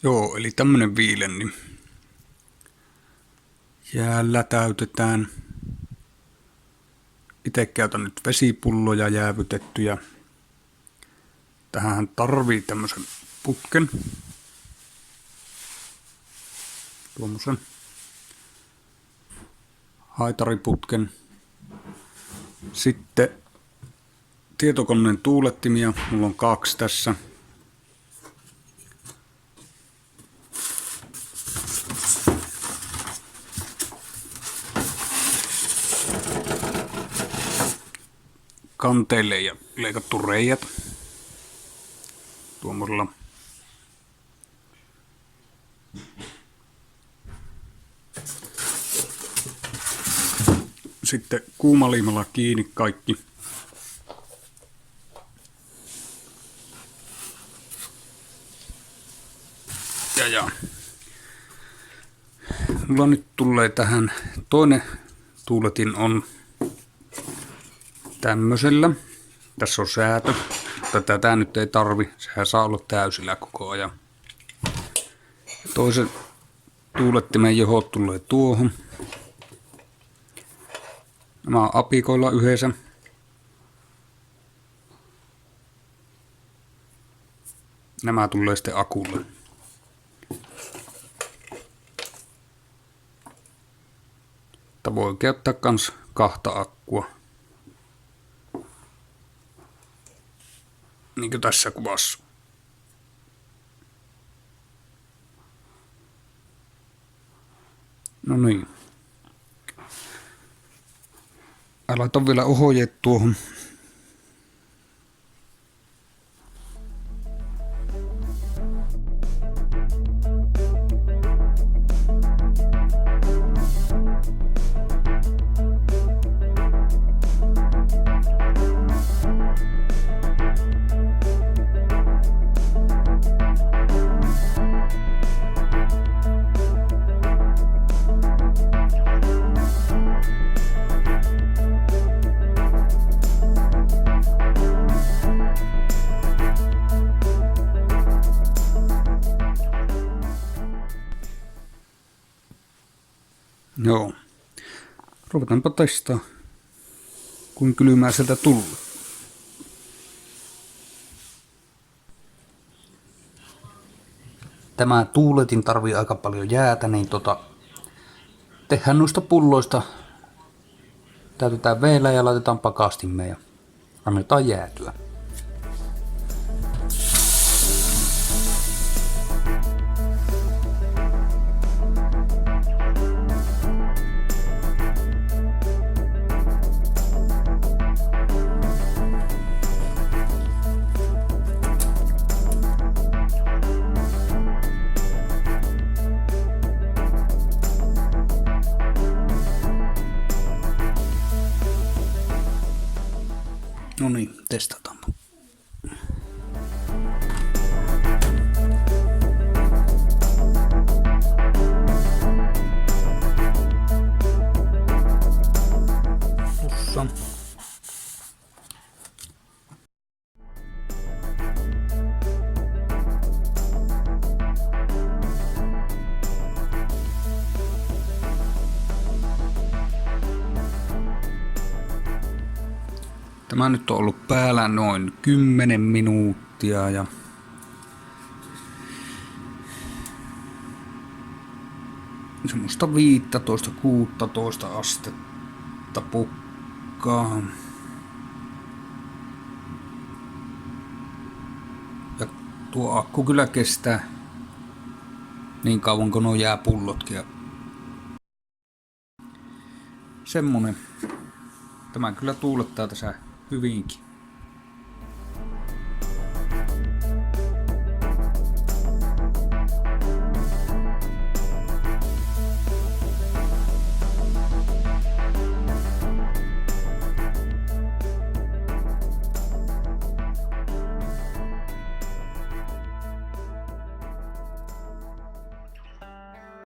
Joo, eli tämmönen viilen, niin jäällä täytetään. Itse käytän nyt vesipulloja jäävytettyjä. Tähän tarvii tämmösen putken. Tuommoisen haitariputken. Sitten tietokoneen tuulettimia. Mulla on 2 tässä. Kanteille ja leikattu reijät. Tuommoisella. Sitten kuumaliimalla kiinni kaikki. Ja. Mulla nyt tulee tähän toinen tuuletin on tämmöisellä. Tässä on säätö. Tätä nyt ei tarvi. Sehän saa olla täysillä koko ajan. Toisen tuulettimen johot tulee tuohon. Nämä on apikoilla yhdessä. Nämä tulee sitten akulle. Mutta voi käyttää kans 2 akkua. Niin kuin tässä kuvassa. No niin. Mä laitan vielä ohjeet tuohon. Joo. Ruvetaanpa testaa, kuin kylmää sieltä tulee. Tämä tuuletin tarvii aika paljon jäätä, niin tehdään noista pulloista. Täytetään veellä ja laitetaan pakastimeen ja annetaan jäätyä. No niin, testataanpa. Tuossa. Tämä nyt on ollut päällä noin 10 minuuttia ja semmoista 15-16 astetta pukkaa. Ja tuo akku kyllä kestää niin kauan kuin nuo jääpullotkin. Semmonen. Tämä kyllä tuulettaa tässä hyvinkin.